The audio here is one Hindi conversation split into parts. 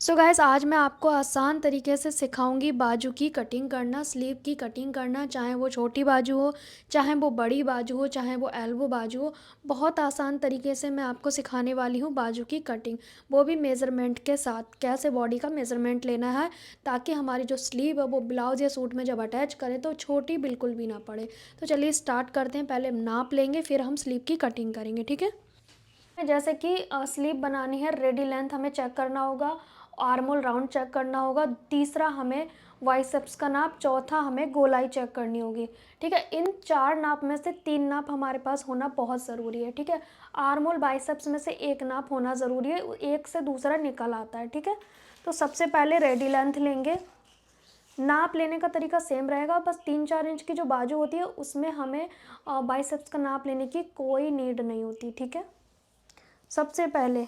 सो गाइस, आज मैं आपको आसान तरीके से सिखाऊंगी बाजू की कटिंग करना, स्लीव की कटिंग करना, चाहे वो छोटी बाजू हो, चाहे वो बड़ी बाजू हो, चाहे वो एल्बो बाजू हो। बहुत आसान तरीके से मैं आपको सिखाने वाली हूँ बाजू की कटिंग, वो भी मेज़रमेंट के साथ। कैसे बॉडी का मेज़रमेंट लेना है ताकि हमारी जो स्लीव है वो ब्लाउज़ या सूट में जब अटैच करें तो छोटी बिल्कुल भी ना पड़े। तो चलिए स्टार्ट करते हैं। पहले नाप लेंगे, फिर हम स्लीव की कटिंग करेंगे, ठीक है। जैसे कि स्लीव बनानी है, रेडी लेंथ हमें चेक करना होगा, आर्म होल राउंड चेक करना होगा, तीसरा हमें बाइसेप्स का नाप, चौथा हमें गोलाई चेक करनी होगी, ठीक है। इन 4 नाप में से 3 नाप हमारे पास होना बहुत ज़रूरी है, ठीक है। आर्म होल बाइसेप्स में से 1 नाप होना ज़रूरी है, एक से दूसरा निकल आता है, ठीक है। तो सबसे पहले रेडी लेंथ लेंगे। नाप लेने का तरीका सेम रहेगा, बस 3-4 इंच की जो बाजू होती है उसमें हमें बाइसेप्स का नाप लेने की कोई नीड नहीं होती, ठीक है। सबसे पहले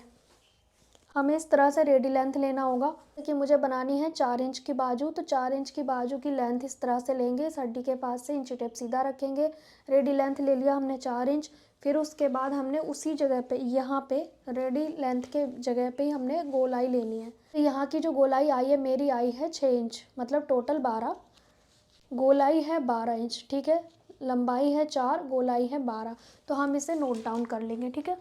हमें इस तरह से रेडी लेंथ लेना होगा कि मुझे बनानी है 4 इंच की बाजू। तो 4 इंच की बाजू की लेंथ इस तरह से लेंगे, इस हड्डी के पास से इंची टेप सीधा रखेंगे। रेडी लेंथ ले लिया हमने 4 इंच। फिर उसके बाद हमने उसी जगह पे, यहाँ पे रेडी लेंथ के जगह पे ही हमने गोलाई लेनी है। तो यहाँ की जो गोलाई आई है, मेरी आई है 6 इंच, मतलब टोटल 12, गोलाई है 12 इंच, ठीक है। लंबाई है 4, गोलाई है 12। तो हम इसे नोट डाउन कर लेंगे, ठीक है।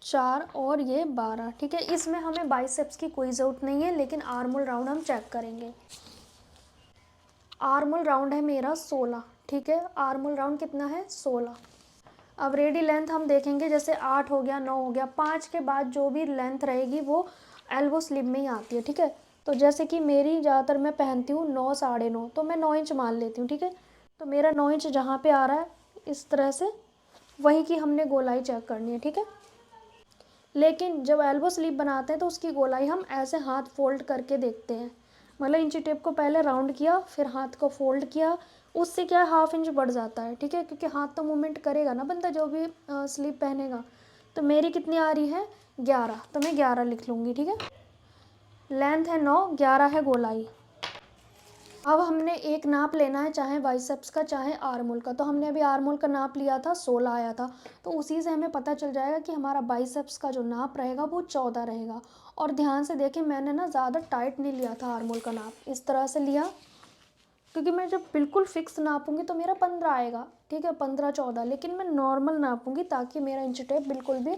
4 और ये 12, ठीक है। इसमें हमें बाइसेप्स की कोई ज़रूरत नहीं है, लेकिन आर्मोल राउंड हम चेक करेंगे। आर्मोल राउंड है मेरा 16, ठीक है। आर्मोल राउंड कितना है? 16। अब रेडी लेंथ हम देखेंगे, जैसे 8 हो गया, 9 हो गया, 5 के बाद जो भी लेंथ रहेगी वो एल्बो स्लीव में ही आती है, ठीक है। तो जैसे कि मेरी ज़्यादातर मैं पहनती हूँ 9, 9.5, तो मैं 9 इंच मान लेती हूँ, ठीक है। तो मेरा 9 इंच जहाँ पे आ रहा है इस तरह से, वही की हमने गोलाई चेक करनी है, ठीक है। लेकिन जब एल्बो स्लीव बनाते हैं तो उसकी गोलाई हम ऐसे हाथ फोल्ड करके देखते हैं, मतलब इंची टेप को पहले राउंड किया, फिर हाथ को फोल्ड किया। उससे क्या है, हाफ इंच बढ़ जाता है, ठीक है, क्योंकि हाथ तो मूवमेंट करेगा ना बंदा जो भी स्लीव पहनेगा। तो मेरी कितनी आ रही है? 11, तो मैं 11 लिख लूँगी, ठीक है। लेंथ है 9, 11 है गोलाई। अब हमने एक नाप लेना है, चाहे बाइसेप्स का चाहे आर्मोल का। तो हमने अभी आर्मोल का नाप लिया था, 16 आया था। तो उसी से हमें पता चल जाएगा कि हमारा बाइसेप्स का जो नाप रहेगा वो 14 रहेगा। और ध्यान से देखें, मैंने ना ज़्यादा टाइट नहीं लिया था आर्मोल का नाप, इस तरह से लिया, क्योंकि मैं जब बिल्कुल फिक्स नापूंगी तो मेरा 15 आएगा, ठीक है, 15, 14। लेकिन मैं नॉर्मल नापूंगी ताकि मेरा इंची टेप बिल्कुल भी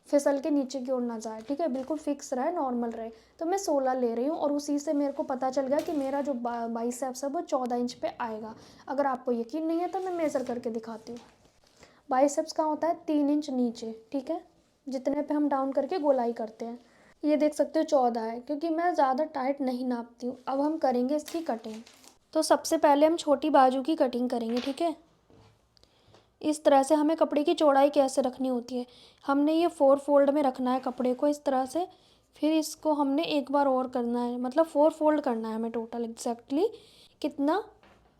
फिसल के नीचे की ओर ना जाए, ठीक है, बिल्कुल फिक्स रहे, नॉर्मल रहे। तो मैं 16 ले रही हूँ, और उसी से मेरे को पता चल गया कि मेरा जो बाइसेप्स है वो 14 इंच पे आएगा। अगर आपको यकीन नहीं है तो मैं मेज़र करके दिखाती हूँ। बाइसेप्स का होता है 3 इंच नीचे, ठीक है, जितने पे हम डाउन करके गोलाई करते हैं। ये देख सकते हो 14 है, क्योंकि मैं ज़्यादा टाइट नहीं नापती हूँ। अब हम करेंगे इसकी कटिंग। तो सबसे पहले हम छोटी बाजू की कटिंग करेंगे, ठीक है। इस तरह से हमें कपड़े की चौड़ाई कैसे रखनी होती है, हमने ये 4 फोल्ड में रखना है कपड़े को, इस तरह से। फिर इसको हमने एक बार और करना है, मतलब 4 फोल्ड करना है हमें टोटल एग्जैक्टली कितना।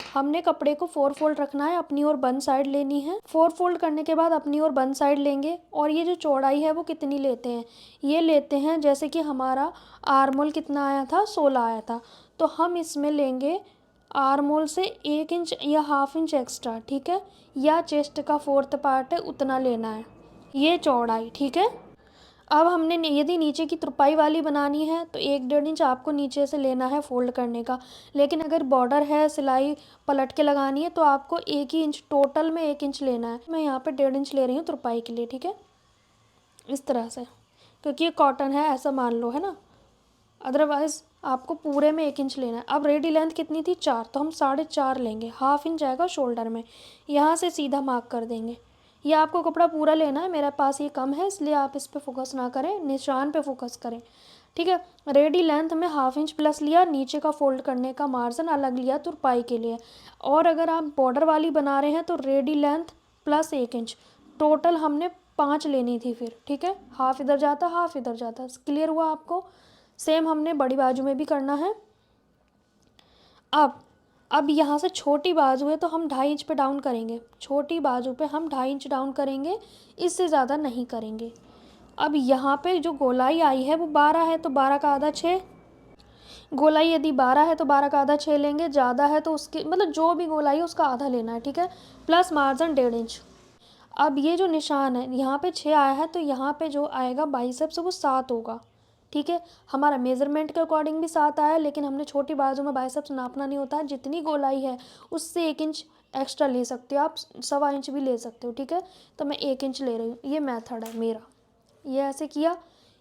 हमने कपड़े को 4 फोल्ड रखना है, अपनी ओर बन साइड लेनी है। 4 फोल्ड करने के बाद अपनी ओर बन साइड लेंगे। और ये जो चौड़ाई है वो कितनी लेते हैं, ये लेते हैं, जैसे कि हमारा आर्मोल कितना आया था? 16 आया था। तो हम इसमें लेंगे आर्मोल से 1 इंच या हाफ इंच एक्स्ट्रा, ठीक है, या चेस्ट का 4th पार्ट है उतना लेना है, ये चौड़ाई, ठीक है। अब हमने यदि नीचे की तुरपाई वाली बनानी है तो 1-1.5 इंच आपको नीचे से लेना है फोल्ड करने का। लेकिन अगर बॉर्डर है, सिलाई पलट के लगानी है, तो आपको 1 ही इंच, टोटल में 1 इंच लेना है। मैं यहाँ पे 1.5 इंच ले रही हूँ तुरपाई के लिए, ठीक है, इस तरह से, क्योंकि ये कॉटन है ऐसा मान लो, है ना। अदरवाइज़ आपको पूरे में 1 इंच लेना है। अब रेडी लेंथ कितनी थी? 4, तो हम 4.5 लेंगे, हाफ इंच आएगा शोल्डर में, यहाँ से सीधा मार्क कर देंगे। ये आपको कपड़ा पूरा लेना है, मेरे पास ये कम है इसलिए आप इस पे फोकस ना करें, निशान पे फोकस करें, ठीक है। रेडी लेंथ में हाफ इंच प्लस लिया, नीचे का फोल्ड करने का मार्जिन अलग लिया तुरपाई के लिए। और अगर आप बॉर्डर वाली बना रहे हैं तो ready length plus 1 inch, total हमने 5 लेनी थी फिर, ठीक है। हाफ इधर जाता, हाफ इधर जाता, क्लियर हुआ आपको? सेम हमने बड़ी बाजू में भी करना है। अब यहाँ से छोटी बाजू है तो हम 2.5 इंच पे डाउन करेंगे, छोटी बाजू पे हम 2.5 इंच डाउन करेंगे, इससे ज़्यादा नहीं करेंगे। अब यहाँ पे जो गोलाई आई है वो 12 है, तो 12 का आधा 6। गोलाई यदि 12 है तो 12 का आधा 6 लेंगे, ज़्यादा है तो उसके मतलब जो भी गोलाई है उसका आधा लेना है, ठीक है, प्लस मार्जिन 1.5 इंच। अब ये जो निशान है यहाँ पे 6 आया है, तो यहाँ पे जो आएगा बाइसेप्स वो 7 होगा, ठीक है। हमारा मेज़रमेंट के अकॉर्डिंग भी 7 आया, लेकिन हमने छोटी बाजू में बाइसेप्स नापना नहीं होता है, जितनी गोलाई है उससे 1 इंच एक्स्ट्रा ले सकते हो आप, 1.25 इंच भी ले सकते हो, ठीक है। तो मैं 1 इंच ले रही हूँ, ये मेथड है मेरा। ये ऐसे किया,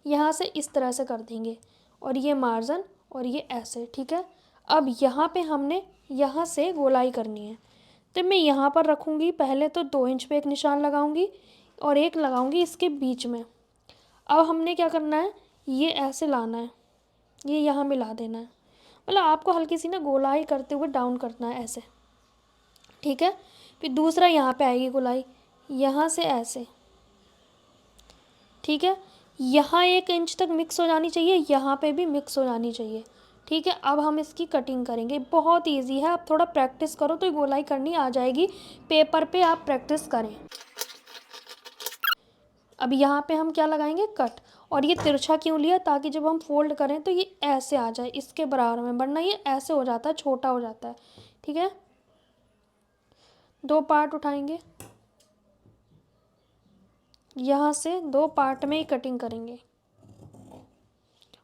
यहाँ से इस तरह से कर देंगे, और ये मार्जिन और ये ऐसे, ठीक है। अब यहाँ पे हमने यहाँ से गोलाई करनी है, तो मैं यहाँ पर रखूँगी, पहले तो 2 इंच पे एक निशान लगाऊँगी और एक लगाऊँगी इसके बीच में। अब हमने क्या करना है, ये ऐसे लाना है, ये यहाँ मिला देना है, मतलब आपको हल्की सी ना गोलाई करते हुए डाउन करना है ऐसे, ठीक है। फिर दूसरा यहाँ पे आएगी गोलाई, यहाँ से ऐसे, ठीक है। यहाँ 1 इंच तक मिक्स हो जानी चाहिए, यहाँ पे भी मिक्स हो जानी चाहिए, ठीक है। अब हम इसकी कटिंग करेंगे, बहुत इजी है, आप थोड़ा प्रैक्टिस करो तो ये गोलाई करनी आ जाएगी, पेपर पे आप प्रैक्टिस करें। अब यहाँ पे हम क्या लगाएंगे, कट। और ये तिरछा क्यों लिया, ताकि जब हम फोल्ड करें तो ये ऐसे आ जाए इसके बराबर में, वरना ये ऐसे हो जाता है, छोटा हो जाता है, ठीक है। 2 पार्ट उठाएंगे, यहाँ से 2 पार्ट में ही कटिंग करेंगे,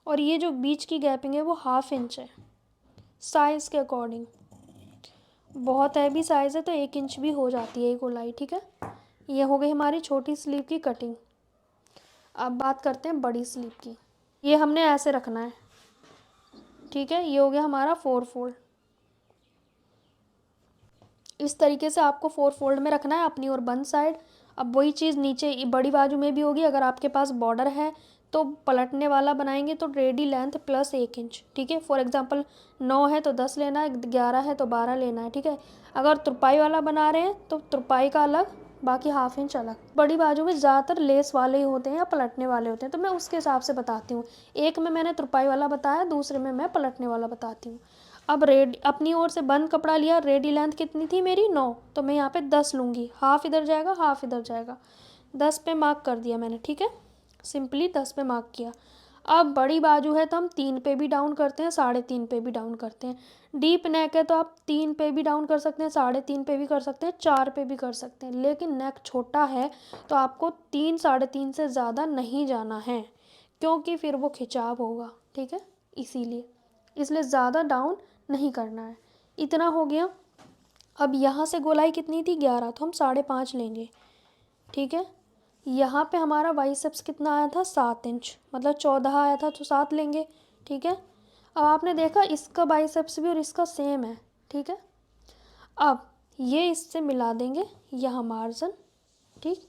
और ये जो बीच की गैपिंग है वो 1/2 इंच है, साइज़ के अकॉर्डिंग। बहुत हैवी साइज़ है तो 1 इंच भी हो जाती है ये गोलाई, ठीक है। ये हो गई हमारी छोटी स्लीव की कटिंग। अब बात करते हैं बड़ी स्लीव की। ये हमने ऐसे रखना है, ठीक है। ये हो गया हमारा 4 फोल्ड। इस तरीके से आपको 4 फोल्ड में रखना है अपनी और बंद साइड। अब वही चीज़ नीचे बड़ी बाजू में भी होगी, अगर आपके पास बॉर्डर है तो पलटने वाला बनाएंगे तो रेडी लेंथ प्लस 1 इंच, ठीक है। फॉर एग्जांपल 9 है तो 10 लेना है, 11 है तो 12 लेना है, ठीक है। अगर तुरपाई वाला बना रहे हैं तो तुरपाई का अलग, बाकी 1/2 इंच अलग। बड़ी बाजू में ज़्यादातर लेस वाले ही होते हैं या पलटने वाले होते हैं, तो मैं उसके हिसाब से बताती हूँ। एक में मैंने तुरपाई वाला बताया, दूसरे में मैं पलटने वाला बताती हूँ। अब रेडी अपनी ओर से बंद कपड़ा लिया, रेडी लेंथ कितनी थी मेरी 9, तो मैं यहाँ पे 10 लूँगी, हाफ इधर जाएगा हाफ इधर जाएगा, 10 पे मार्क कर दिया मैंने, ठीक है। सिंपली 10 पे मार्क किया। अब बड़ी बाजू है तो हम 3 पे भी डाउन करते हैं, 3.5 पे भी डाउन करते हैं। डीप नेक है तो आप 3 पे भी डाउन कर सकते हैं, 3.5 पे भी कर सकते हैं, 4 पे भी कर सकते हैं। लेकिन नेक छोटा है तो आपको 3 3.5 से ज़्यादा नहीं जाना है, क्योंकि फिर वो खिंचाव होगा, ठीक है। इसलिए ज़्यादा डाउन नहीं करना है। इतना हो गया। अब यहाँ से गोलाई कितनी थी 11, तो हम 5.5 लेंगे, ठीक है। यहाँ पे हमारा बाइसेप्स कितना आया था 7 इंच, मतलब 14 आया था तो 7 लेंगे, ठीक है। अब आपने देखा इसका बाइसेप्स भी और इसका सेम है, ठीक है। अब ये इससे मिला देंगे, यहाँ मार्जिन, ठीक।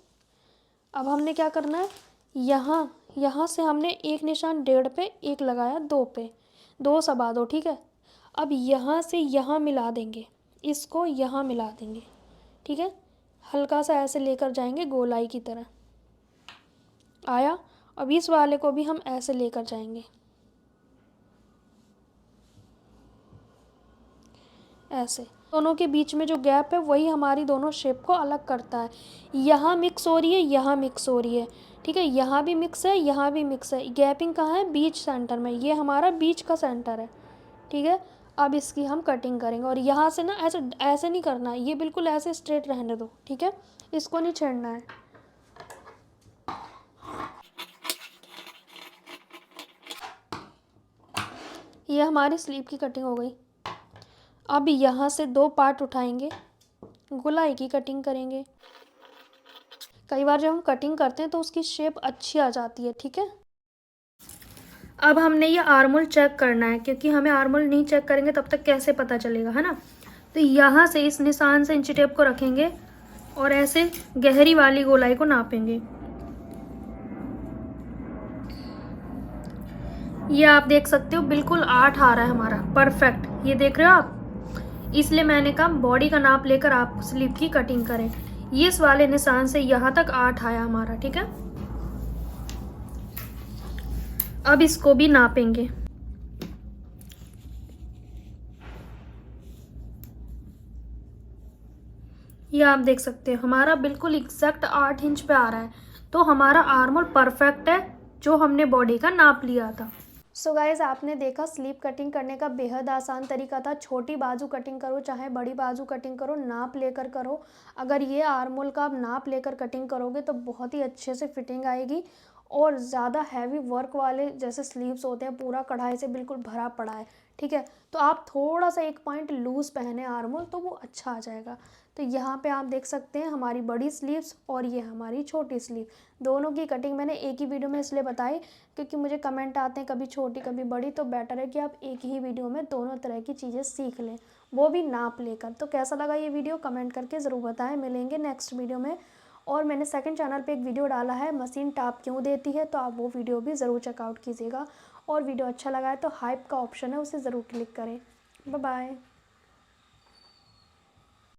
अब हमने क्या करना है, यहाँ से हमने एक निशान 1.5 पे, एक लगाया 2 पे, 2 सबा 2, ठीक है। अब यहाँ से यहाँ मिला देंगे, इसको यहाँ मिला देंगे, ठीक है। हल्का सा ऐसे लेकर जाएंगे गोलाई की तरह, आया। अब इस वाले को भी हम ऐसे लेकर जाएंगे, ऐसे। दोनों के बीच में जो गैप है वही हमारी दोनों शेप को अलग करता है। यहाँ मिक्स हो रही है, यहाँ मिक्स हो रही है, ठीक है। यहाँ भी मिक्स है, यहाँ भी मिक्स है। गैपिंग कहाँ है, बीच सेंटर में, ये हमारा बीच का सेंटर है, ठीक है। अब इसकी हम कटिंग करेंगे, और यहाँ से ना ऐसे ऐसे नहीं करना है, ये बिल्कुल ऐसे स्ट्रेट रहने दो, ठीक है। इसको नहीं छेड़ना है। ये हमारी स्लीव की कटिंग हो गई। अब यहाँ से 2 पार्ट उठाएंगे, गोलाई की कटिंग करेंगे। कई बार जब हम कटिंग करते हैं तो उसकी शेप अच्छी आ जाती है, ठीक है। अब हमने ये आर्मोल चेक करना है, क्योंकि हमें आर्मोल नहीं चेक करेंगे तब तक कैसे पता चलेगा, है ना। तो यहाँ से इस निशान से इंची टेप को रखेंगे और ऐसे गहरी वाली गोलाई को नापेंगे। ये आप देख सकते हो बिल्कुल 8 आ रहा है हमारा, परफेक्ट। ये देख रहे हो आप, इसलिए मैंने कहा बॉडी का नाप लेकर आप स्लीव की कटिंग करें। ये इस वाले निशान से यहाँ तक 8 आया हमारा, ठीक है। अब इसको भी नापेंगे। ये आप देख सकते हैं हमारा बिल्कुल एग्जैक्ट 8 इंच पे आ रहा है, तो हमारा आर्मोल परफेक्ट है जो हमने बॉडी का नाप लिया था। सो गाइज, आपने देखा स्लीव कटिंग करने का बेहद आसान तरीका था। छोटी बाजू कटिंग करो चाहे बड़ी बाजू कटिंग करो, नाप लेकर करो। अगर ये आर्मोल का आप नाप लेकर कटिंग करोगे तो बहुत ही अच्छे से फिटिंग आएगी और ज़्यादा हैवी वर्क वाले जैसे स्लीव्स होते हैं, पूरा कढ़ाई से बिल्कुल भरा पड़ा है, ठीक है, तो आप थोड़ा सा 1 पॉइंट लूज़ पहने आर्मोल तो वो अच्छा आ जाएगा। तो यहाँ पे आप देख सकते हैं हमारी बड़ी स्लीव्स और ये हमारी छोटी स्लीव, दोनों की कटिंग मैंने एक ही वीडियो में इसलिए बताई क्योंकि मुझे कमेंट आते हैं कभी छोटी कभी बड़ी, तो बेटर है कि आप एक ही वीडियो में दोनों तरह की चीज़ें सीख लें, वो भी नाप लेकर। तो कैसा लगा ये वीडियो कमेंट करके ज़रूर बताएं। मिलेंगे नेक्स्ट वीडियो में। और मैंने सेकंड चैनल पे एक वीडियो डाला है मशीन टाप क्यों देती है, तो आप वो वीडियो भी ज़रूर चेकआउट कीजिएगा। और वीडियो अच्छा लगा है तो हाइप का ऑप्शन है, उसे ज़रूर क्लिक करें। Bye bye.